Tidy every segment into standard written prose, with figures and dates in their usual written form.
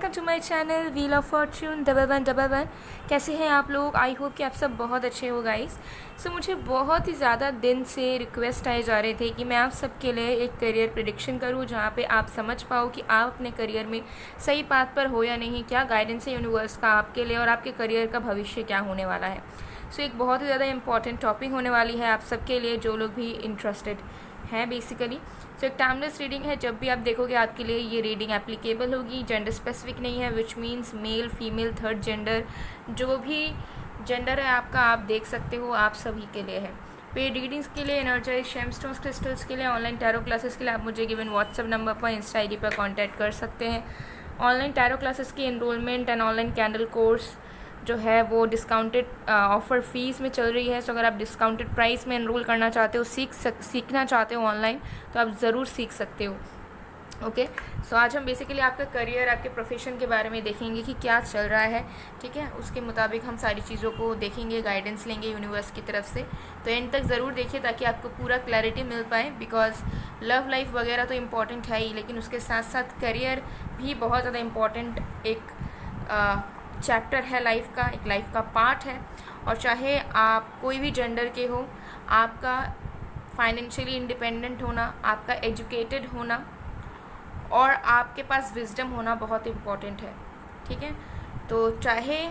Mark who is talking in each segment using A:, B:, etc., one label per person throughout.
A: Welcome to my channel wheel of fortune 1111। कैसे हैं आप लोग? आई होप कि आप सब बहुत अच्छे हो गाइस। सो मुझे बहुत ही ज़्यादा दिन से रिक्वेस्ट आए जा रहे थे कि मैं आप सबके लिए एक करियर प्रेडिक्शन करूं, जहां पे आप समझ पाओ कि आप अपने करियर में सही पाथ पर हो या नहीं, क्या गाइडेंस है यूनिवर्स का आपके लिए और आपके करियर का भविष्य क्या होने वाला है। सो एक बहुत ही ज़्यादा इंपॉर्टेंट टॉपिक होने वाली है आप सबके लिए, जो लोग भी इंटरेस्टेड हैं बेसिकली। सो एक टाइमलेस रीडिंग है, जब भी आप देखोगे आपके लिए ये रीडिंग एप्लीकेबल होगी। जेंडर स्पेसिफिक नहीं है, which means male female third gender, जो भी जेंडर है आपका आप देख सकते हो, आप सभी के लिए है। पेड रीडिंग्स के लिए, एनर्जाइज जेमस्टोन्स क्रिस्टल्स के लिए, ऑनलाइन टैरो क्लासेस के लिए आप मुझे गिवन व्हाट्सएप नंबर पर, इंस्टा आईडी पर कांटेक्ट कर सकते हैं। ऑनलाइन टैरो क्लासेस की enrolment and online candle course जो है वो डिस्काउंटेड ऑफ़र फीस में चल रही है। सो अगर आप डिस्काउंटेड प्राइस में एनरोल करना चाहते हो, सीखना चाहते हो ऑनलाइन, तो आप ज़रूर सीख सकते हो। ओके, सो आज हम बेसिकली आपका करियर, आपके प्रोफेशन के बारे में देखेंगे कि क्या चल रहा है, ठीक है। उसके मुताबिक हम सारी चीज़ों को देखेंगे, गाइडेंस लेंगे यूनिवर्स की तरफ से। तो एंड तक ज़रूर देखिए ताकि आपको पूरा क्लैरिटी मिल पाए, बिकॉज लव लाइफ वगैरह तो इम्पॉर्टेंट है ही, लेकिन उसके साथ साथ करियर भी बहुत ज़्यादा इम्पॉर्टेंट एक चैप्टर है लाइफ का, एक लाइफ का पार्ट है। और चाहे आप कोई भी जेंडर के हो, आपका फाइनेंशियली इंडिपेंडेंट होना, आपका एजुकेटेड होना और आपके पास विजडम होना बहुत इम्पॉर्टेंट है, ठीक है। तो चाहे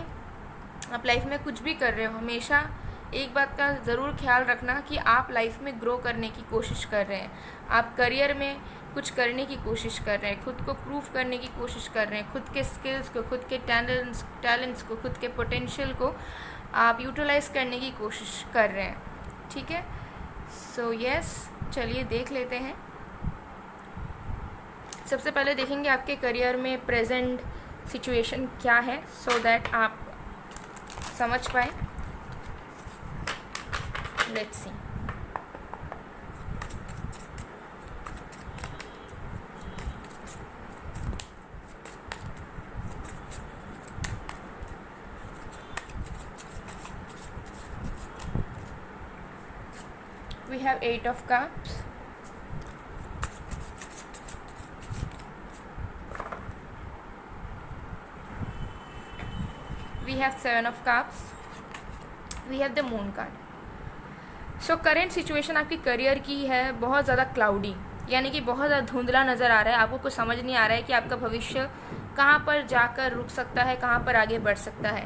A: आप लाइफ में कुछ भी कर रहे हो, हमेशा एक बात का ज़रूर ख्याल रखना कि आप लाइफ में ग्रो करने की कोशिश कर रहे हैं, आप करियर में कुछ करने की कोशिश कर रहे हैं, खुद को प्रूव करने की कोशिश कर रहे हैं, खुद के स्किल्स को, खुद के टैलेंट्स को, खुद के पोटेंशियल को आप यूटिलाइज करने की कोशिश कर रहे हैं, ठीक है। सो यस, चलिए देख लेते हैं। सबसे पहले देखेंगे आपके करियर में प्रेजेंट सिचुएशन क्या है, सो दैट आप समझ पाए। Let's see. We have 8 of cups, we have 7 of cups, we have the moon card. So current situation आपकी करियर की है बहुत ज़्यादा क्लाउडी, यानी कि बहुत ज़्यादा धुंधला नज़र आ रहा है। आपको कुछ समझ नहीं आ रहा है कि आपका भविष्य कहाँ पर जाकर रुक सकता है, कहाँ पर आगे बढ़ सकता है।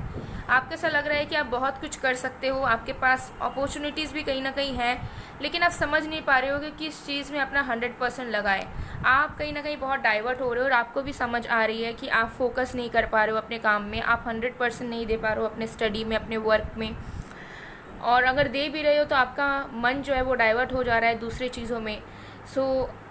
A: आपको ऐसा लग रहा है कि आप बहुत कुछ कर सकते हो, आपके पास अपॉर्चुनिटीज़ भी कहीं ना कहीं हैं, लेकिन आप समझ नहीं पा रहे हो कि किस चीज़ में अपना 100% लगाएं। आप कहीं ना कहीं बहुत डाइवर्ट हो रहे हो और आपको भी समझ आ रही है कि आप फोकस नहीं कर पा रहे हो अपने काम में, आप 100% नहीं दे पा रहे हो अपने स्टडी में, अपने वर्क में। और अगर दे भी रहे हो तो आपका मन जो है वो डाइवर्ट हो जा रहा है दूसरी चीज़ों में। सो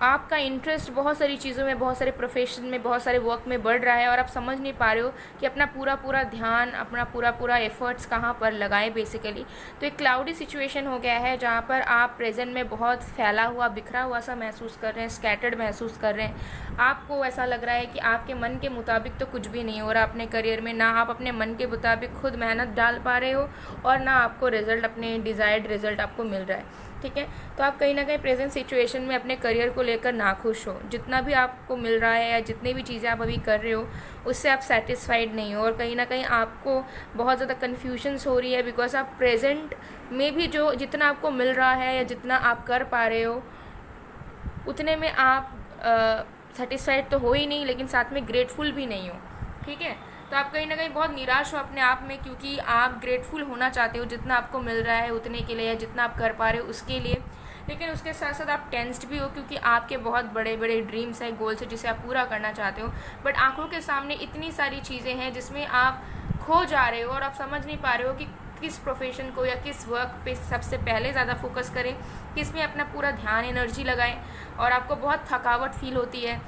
A: आपका इंटरेस्ट बहुत सारी चीज़ों में, बहुत सारे प्रोफेशन में, बहुत सारे वर्क में बढ़ रहा है और आप समझ नहीं पा रहे हो कि अपना पूरा ध्यान, अपना पूरा एफर्ट्स कहाँ पर लगाएं बेसिकली। तो एक क्लाउडी सिचुएशन हो गया है जहाँ पर आप प्रेजेंट में बहुत फैला हुआ, बिखरा हुआ सा महसूस कर रहे हैं, स्कैटर्ड महसूस कर रहे हैं। आपको ऐसा लग रहा है कि आपके मन के मुताबिक तो कुछ भी नहीं हो रहा अपने करियर में, ना आप अपने मन के मुताबिक खुद मेहनत डाल पा रहे हो और ना आपको रिजल्ट, अपने डिज़ायर्ड रिजल्ट आपको मिल रहा है, ठीक है। तो आप कहीं ना कहीं प्रेजेंट सिचुएशन में अपने करियर को लेकर नाखुश हो, जितना भी आपको मिल रहा है या जितनी भी चीज़ें आप अभी कर रहे हो उससे आप सेटिस्फाइड नहीं हो, और कहीं ना कहीं आपको बहुत ज़्यादा कन्फ्यूजन्स हो रही है, बिकॉज आप प्रेजेंट में भी जो जितना आपको मिल रहा है या जितना आप कर पा रहे हो उतने में आप सेटिस्फाइड तो हो ही नहीं, लेकिन साथ में ग्रेटफुल भी नहीं हो, ठीक है। तो आप कहीं ना कहीं बहुत निराश हो अपने आप में, क्योंकि आप ग्रेटफुल होना चाहते हो जितना आपको मिल रहा है उतने के लिए, या जितना आप कर पा रहे हो उसके लिए, लेकिन उसके साथ साथ आप टेंस्ड भी हो क्योंकि आपके बहुत बड़े बड़े ड्रीम्स हैं, गोल्स हैं जिसे आप पूरा करना चाहते हो। बट आंखों के सामने इतनी सारी चीज़ें हैं जिसमें आप खो जा रहे हो और आप समझ नहीं पा रहे हो कि किस प्रोफेशन को या किस वर्क पे सबसे पहले ज़्यादा फोकस करें, किस में अपना पूरा ध्यान, एनर्जी लगाएं। और आपको बहुत थकावट फील होती है,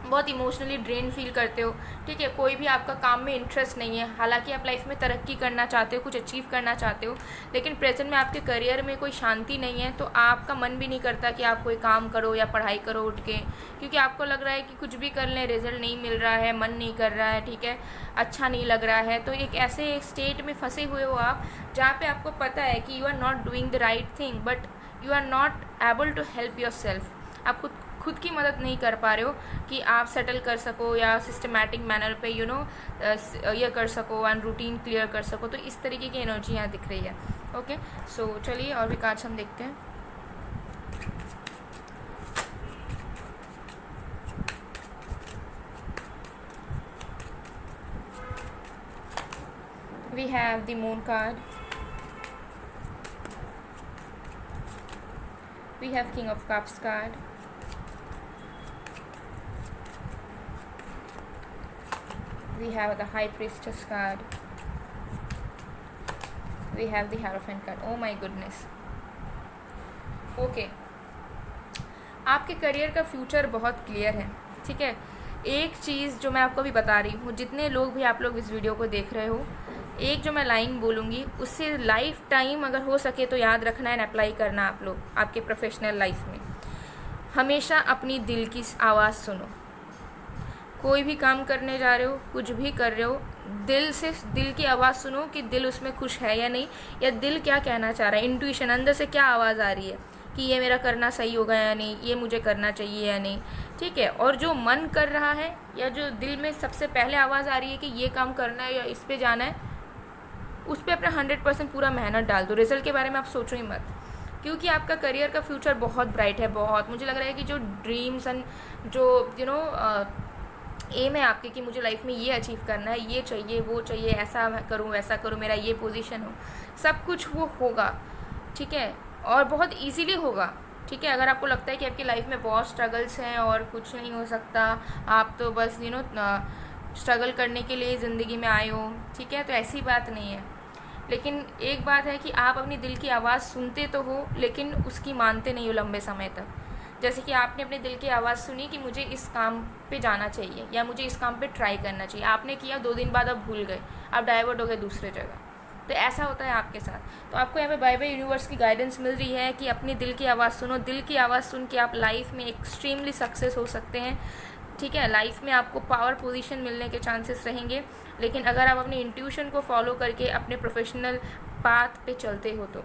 A: बहुत इमोशनली ड्रेन फील करते हो, ठीक है। कोई भी आपका काम में इंटरेस्ट नहीं है, हालांकि आप लाइफ में तरक्की करना चाहते हो, कुछ अचीव करना चाहते हो, लेकिन प्रेजेंट में आपके करियर में कोई शांति नहीं है। तो आपका मन भी नहीं करता कि आप कोई काम करो या पढ़ाई करो उठ के, क्योंकि आपको लग रहा है कि कुछ भी कर लें रिजल्ट नहीं मिल रहा है, मन नहीं कर रहा है, ठीक है, अच्छा नहीं लग रहा है। तो एक ऐसे स्टेट में फंसे हुए हो आप जहाँ पर आपको पता है कि you are not doing the right thing, but you are not able to help yourself. आप खुद की मदद नहीं कर पा रहे हो कि आप सेटल कर सको या सिस्टमैटिक मैनर पे ये कर सको एंड रूटीन क्लियर कर सको। तो इस तरीके की एनर्जी यहाँ दिख रही है। ओके, सो चलिए और भी कार्ड्स हम देखते हैं। We have the Moon card. We have King of Cups card. We have the High Priestess card. We have the Hierophant card. Oh my goodness. Okay. आपके करियर का फ्यूचर बहुत क्लियर है, ठीक है। एक चीज़ जो मैं आपको भी बता रही हूँ, जितने लोग भी आप लोग इस वीडियो को देख रहे हो, एक जो मैं लाइन बोलूँगी उससे लाइफ टाइम अगर हो सके तो याद रखना एंड अप्लाई करना आप लोग आपके प्रोफेशनल लाइफ में। हमेशा अपनी दिल की आवाज़ सुनो। कोई भी काम करने जा रहे हो, कुछ भी कर रहे हो, दिल से दिल की आवाज़ सुनो कि दिल उसमें खुश है या नहीं, या दिल क्या कहना चाह रहा है, इंट्यूशन अंदर से क्या आवाज़ आ रही है कि ये मेरा करना सही होगा या नहीं, ये मुझे करना चाहिए या नहीं, ठीक है। और जो मन कर रहा है या जो दिल में सबसे पहले आवाज़ आ रही है कि ये काम करना है या इस पे जाना है, उस पर अपना 100% पूरा मेहनत डाल दो। रिजल्ट के बारे में आप सोचो ही मत, क्योंकि आपका करियर का फ्यूचर बहुत ब्राइट है। बहुत मुझे लग रहा है कि जो ड्रीम्स एंड जो एम है आपके कि मुझे लाइफ में ये अचीव करना है, ये चाहिए, वो चाहिए, ऐसा करूँ वैसा करूँ, मेरा ये पोजीशन हो, सब कुछ वो होगा, ठीक है। और बहुत इजीली होगा, ठीक है। अगर आपको लगता है कि आपकी लाइफ में बहुत स्ट्रगल्स हैं और कुछ नहीं हो सकता, आप तो बस स्ट्रगल करने के लिए ज़िंदगी में आए हो, ठीक है, तो ऐसी बात नहीं है। लेकिन एक बात है कि आप अपनी दिल की आवाज़ सुनते तो हो, लेकिन उसकी मानते नहीं हो लंबे समय तक। जैसे कि आपने अपने दिल की आवाज़ सुनी कि मुझे इस काम पे जाना चाहिए या मुझे इस काम पे ट्राई करना चाहिए, आपने किया, 2 दिन बाद आप भूल गए, आप डाइवर्ट हो गए दूसरे जगह। तो ऐसा होता है आपके साथ। तो आपको यहाँ पे बाय बाय यूनिवर्स की गाइडेंस मिल रही है कि अपनी दिल की आवाज़ सुनो। दिल की आवाज़ सुन के आप लाइफ में एक्सट्रीमली सक्सेस हो सकते हैं, ठीक है। लाइफ में आपको पावर पोजीशन मिलने के चांसेस रहेंगे, लेकिन अगर आप अपनी इंट्यूशन को फॉलो करके अपने प्रोफेशनल पाथ पे चलते हो तो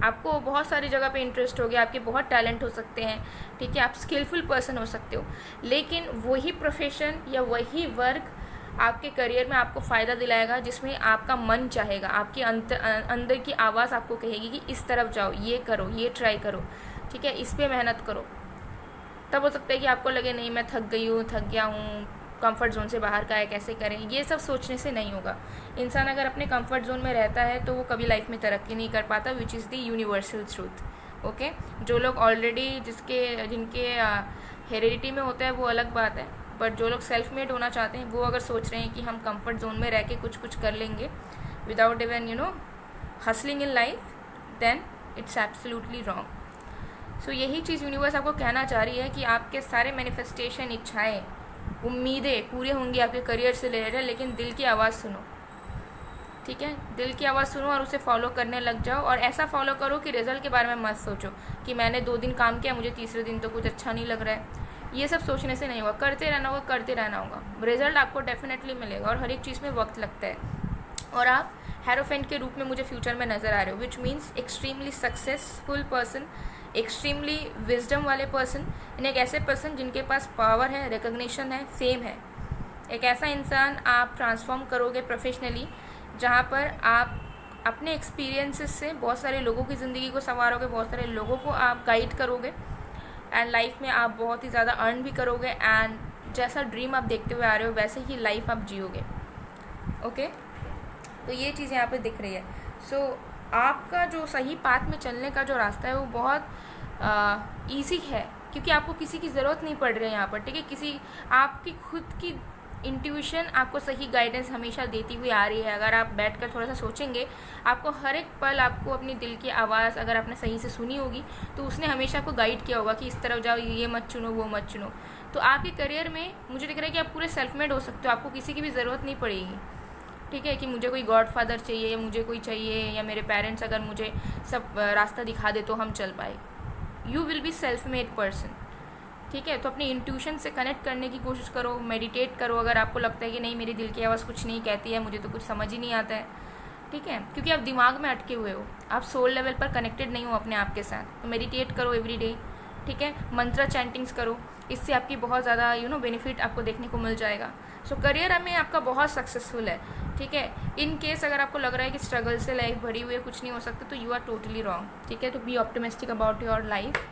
A: आपको बहुत सारी जगह पे इंटरेस्ट हो गया, आपके बहुत टैलेंट हो सकते हैं, ठीक है, आप स्किलफुल पर्सन हो सकते हो, लेकिन वही प्रोफेशन या वही वर्क आपके करियर में आपको फ़ायदा दिलाएगा जिसमें आपका मन चाहेगा, आपके अंदर की आवाज़ आपको कहेगी कि इस तरफ जाओ, ये करो, ये ट्राई करो, ठीक है, इस पर मेहनत करो। तब हो सकता है कि आपको लगे नहीं मैं थक गई हूँ, थक गया हूँ, कंफर्ट जोन से बाहर का है, कैसे करें, ये सब सोचने से नहीं होगा। इंसान अगर अपने कंफर्ट जोन में रहता है तो वो कभी लाइफ में तरक्की नहीं कर पाता, which is the universal truth. Okay, जो लोग ऑलरेडी जिनके हेरिडिटी में होता है वो अलग बात है, बट जो लोग सेल्फ मेड होना चाहते हैं वो अगर सोच रहे हैं कि हम कंफर्ट जोन में रह के कुछ कर लेंगे without even hustling in life, then it's absolutely wrong. So यही चीज़ यूनिवर्स आपको कहना चाह रही है कि आपके सारे मैनिफेस्टेशन, इच्छाएं, उम्मीदें पूरे होंगी आपके करियर से रिलेटेड, लेकिन दिल की आवाज़ सुनो, ठीक है। दिल की आवाज़ सुनो और उसे फॉलो करने लग जाओ, और ऐसा फॉलो करो कि रिजल्ट के बारे में मत सोचो कि मैंने 2 दिन काम किया, मुझे तीसरे दिन तो कुछ अच्छा नहीं लग रहा है। ये सब सोचने से नहीं होगा, करते रहना होगा, करते रहना होगा, रिजल्ट आपको डेफिनेटली मिलेगा। और हर एक चीज़ में वक्त लगता है, और आप हेरोफेंट के रूप में मुझे फ्यूचर में नज़र आ रहे हो, which means extremely successful person, extremely wisdom वाले पर्सन, यानी एक ऐसे पर्सन जिनके पास पावर है, रिकग्निशन है, फेम है। एक ऐसा इंसान आप ट्रांसफॉर्म करोगे प्रोफेशनली, जहाँ पर आप अपने एक्सपीरियंसेस से बहुत सारे लोगों की ज़िंदगी को संवारोगे, बहुत सारे लोगों को आप गाइड करोगे, एंड लाइफ में आप बहुत ही ज़्यादा अर्न भी करोगे, एंड जैसा ड्रीम आप देखते हुए आ रहे हो वैसे ही लाइफ आप जियोगे। ओके, तो ये चीज़ यहाँ पे दिख रही है। सो आपका जो सही पाथ में चलने का जो रास्ता है वो बहुत ईजी है, क्योंकि आपको किसी की ज़रूरत नहीं पड़ रही है यहाँ पर, ठीक है। आपकी खुद की इंट्यूशन आपको सही गाइडेंस हमेशा देती हुई आ रही है। अगर आप बैठकर थोड़ा सा सोचेंगे, आपको हर एक पल आपको अपनी दिल की आवाज़ अगर आपने सही से सुनी होगी तो उसने हमेशा आपको गाइड किया होगा कि इस तरफ जाओ, ये मत चुनो, वो मत चुनो। तो आपके करियर में मुझे दिख रहा है कि आप पूरे सेल्फ मेड हो सकते हो, आपको किसी की भी ज़रूरत नहीं पड़ेगी, ठीक है, कि मुझे कोई गॉड फादर चाहिए या मुझे कोई चाहिए या मेरे पेरेंट्स अगर मुझे सब रास्ता दिखा दे तो हम चल पाए। You will be self made person, ठीक है। तो अपनी इंट्यूशन से कनेक्ट करने की कोशिश करो, मेडिटेट करो। अगर आपको लगता है कि नहीं मेरी दिल की आवाज़ कुछ नहीं कहती है, मुझे तो कुछ समझ ही नहीं आता है, ठीक है, क्योंकि आप दिमाग में अटके हुए हो, आप सोल लेवल पर कनेक्टेड नहीं हो अपने आप के साथ, तो मेडिटेट करो एवरी डे, ठीक है, मंत्र चैंटिंग्स करो, इससे आपकी बहुत ज़्यादा बेनिफिट आपको देखने को मिल जाएगा। सो करियर में आपका बहुत सक्सेसफुल है, ठीक है। इन केस अगर आपको लग रहा है कि स्ट्रगल से लाइफ भरी हुई है, कुछ नहीं हो सकता, तो यू आर टोटली रॉन्ग, ठीक है। तो be optimistic about your life.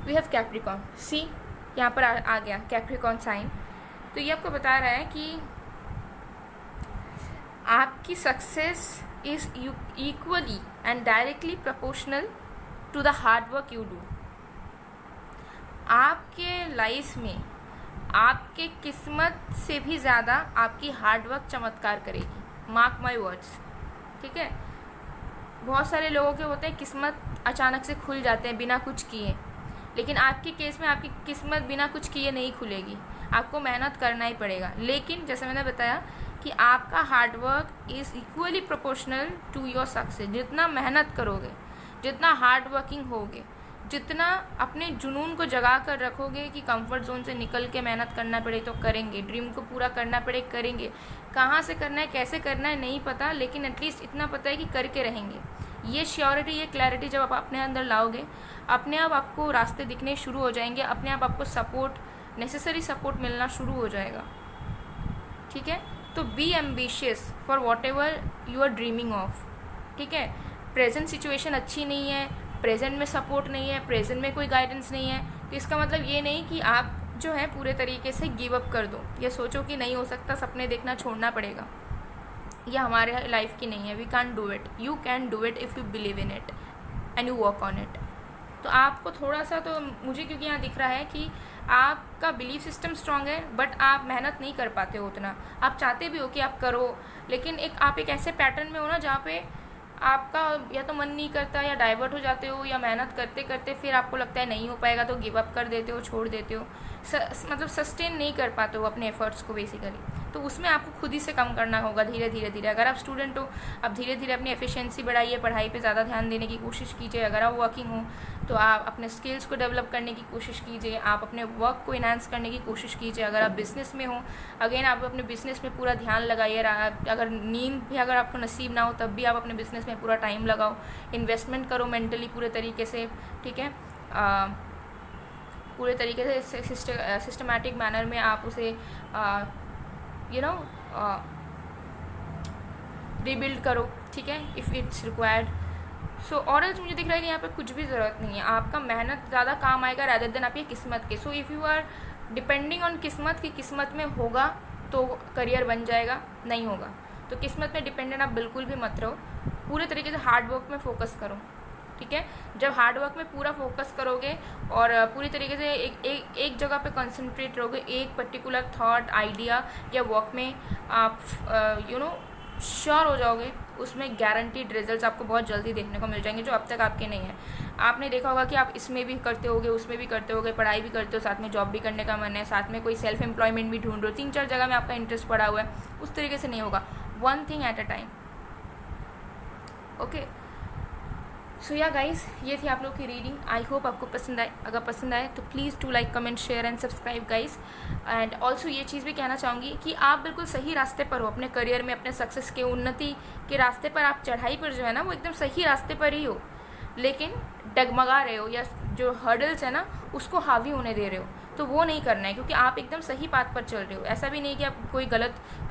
A: We have Capricorn, see यहाँ पर आ गया कैप्रिकॉर्न साइन। तो ये आपको बता रहा है कि आपकी success is equally and directly proportional to the hard work you do. आपके लाइफ में आपके किस्मत से भी ज़्यादा आपकी हार्ड वर्क चमत्कार करेगी, मार्क माई वर्ड्स, ठीक है। बहुत सारे लोगों के होते हैं किस्मत अचानक से खुल जाते हैं बिना कुछ किए, लेकिन आपके केस में आपकी किस्मत बिना कुछ किए नहीं खुलेगी, आपको मेहनत करना ही पड़ेगा। लेकिन जैसे मैंने बताया कि आपका hard work is equally proportional to your success. जितना मेहनत करोगे, जितना हार्ड वर्किंग होगे, जितना अपने जुनून को जगा कर रखोगे कि कंफर्ट जोन से निकल के मेहनत करना पड़े तो करेंगे, ड्रीम को पूरा करना पड़े करेंगे। कहाँ से करना है, कैसे करना है नहीं पता, लेकिन एटलीस्ट इतना पता है कि करके रहेंगे। ये श्योरिटी, ये क्लैरिटी जब आप अपने अंदर लाओगे, अपने आप आपको रास्ते दिखने शुरू हो जाएंगे, अपने आप आपको सपोर्ट, नेसेसरी सपोर्ट मिलना शुरू हो जाएगा, ठीक है। तो be ambitious for whatever you are dreaming of, ठीक है। प्रेजेंट सिचुएशन अच्छी नहीं है, प्रेजेंट में सपोर्ट नहीं है, प्रेजेंट में कोई गाइडेंस नहीं है, तो इसका मतलब ये नहीं कि आप जो है पूरे तरीके से गिव अप कर दो, ये सोचो कि नहीं हो सकता, सपने देखना छोड़ना पड़ेगा। ये हमारे लाइफ की नहीं है, we can do it, you can do it if you believe in it and you work on it. तो आपको थोड़ा सा, तो मुझे क्योंकि यहाँ दिख रहा है कि आपका बिलीफ सिस्टम स्ट्रांग है, बट आप मेहनत नहीं कर पाते हो उतना। आप चाहते भी हो कि आप करो, लेकिन आप एक ऐसे पैटर्न में हो ना जहाँ पे आपका या तो मन नहीं करता, या डाइवर्ट हो जाते हो, या मेहनत करते करते फिर आपको लगता है नहीं हो पाएगा तो गिव अप कर देते हो, छोड़ देते हो, मतलब सस्टेन नहीं कर पाते हो अपने एफर्ट्स को बेसिकली। तो उसमें आपको खुद ही से कम करना होगा धीरे धीरे। अगर आप स्टूडेंट हो, आप धीरे धीरे अपनी एफिशिएंसी बढ़ाइए, पढ़ाई पे ज़्यादा ध्यान देने की कोशिश कीजिए। अगर आप वर्किंग हो तो आप अपने स्किल्स को डेवलप करने की कोशिश कीजिए, आप अपने वर्क को इन्हांस करने की कोशिश कीजिए। अगर आप बिज़नेस में हो, अगेन आप अपने बिज़नेस में पूरा ध्यान लगाइए। अगर नींद भी अगर आपको नसीब ना हो तब भी आप अपने बिज़नेस में पूरा टाइम लगाओ, इन्वेस्टमेंट करो मेंटली पूरे तरीके से, ठीक है। पूरे तरीके से सिस्टमैटिक मैनर में आप उसे रिबिल्ड करो, ठीक है, इफ़ इट्स रिक्वायर्ड। सो और एल्स मुझे दिख रहा है कि यहाँ पे कुछ भी ज़रूरत नहीं है, आपका मेहनत ज़्यादा काम आएगा रैदर देन आपकी किस्मत के। So if you are depending on किस्मत की किस्मत में होगा तो करियर बन जाएगा, नहीं होगा तो किस्मत में डिपेंडेंट आप बिल्कुल भी मत रहो। पूरे तरीके से हार्ड वर्क में फोकस करो, ठीक है। जब हार्ड वर्क में पूरा फोकस करोगे और पूरी तरीके से एक जगह पे कंसंट्रेट रहोगे, एक पर्टिकुलर थॉट, आइडिया या वर्क में आप श्योर हो जाओगे, उसमें गारंटीड रिजल्ट्स आपको बहुत जल्दी देखने को मिल जाएंगे जो अब तक आपके नहीं है। आपने देखा होगा कि आप इसमें भी करते होगे, उसमें भी करते होगे, पढ़ाई भी करते हो, साथ में जॉब भी करने का मन है, साथ में कोई सेल्फ एम्प्लॉयमेंट भी ढूंढ रहे हो, 3-4 जगह में आपका इंटरेस्ट पड़ा हुआ है, उस तरीके से नहीं होगा। One thing at a time, okay. So yeah guys, ये थी आप लोग की रीडिंग। आई होप आपको पसंद आए। अगर पसंद आए तो please do like, comment, share and subscribe guys. And also ये चीज़ भी कहना चाहूँगी कि आप बिल्कुल सही रास्ते पर हो अपने करियर में, अपने सक्सेस के, उन्नति के रास्ते पर। आप चढ़ाई पर जो है ना वो एकदम सही रास्ते पर ही हो, लेकिन डगमगा रहे हो या जो हर्डल्स है ना उसको हावी होने दे रहे हो, तो वो नहीं करना है, क्योंकि आप एकदम सही पाथ पर चल रहे हो। ऐसा भी नहीं कि आप कोई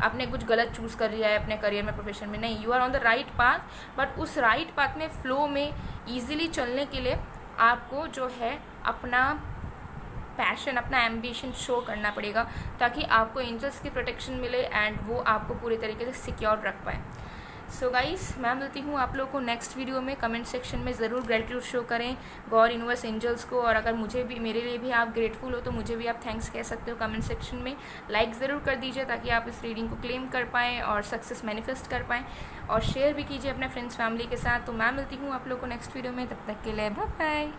A: आपने कुछ गलत चूज़ कर लिया है अपने करियर में, प्रोफेशन में, नहीं, you are on the right path. But उस राइट पाथ में फ्लो में ईजिली चलने के लिए आपको जो है अपना पैशन, अपना एम्बिशन शो करना पड़ेगा, ताकि आपको एंजल्स की प्रोटेक्शन मिले एंड वो आपको पूरे तरीके से सिक्योर रख पाए। सो गाइस, मैं मिलती हूँ आप लोगों को नेक्स्ट वीडियो में। कमेंट सेक्शन में ज़रूर ग्रेटिट्यूड शो करें गॉड, यूनिवर्स, एंजल्स को। और अगर मुझे भी, मेरे लिए भी आप ग्रेटफुल हो तो मुझे भी आप थैंक्स कह सकते हो कमेंट सेक्शन में। लाइक ज़रूर कर दीजिए ताकि आप इस रीडिंग को क्लेम कर पाएँ और सक्सेस मैनिफेस्ट कर पाएँ, और शेयर भी कीजिए अपने फ्रेंड्स फैमिली के साथ। तो मैं मिलती हूँ आप लोगों को नेक्स्ट वीडियो में, तब तक के लिए बाय बाय।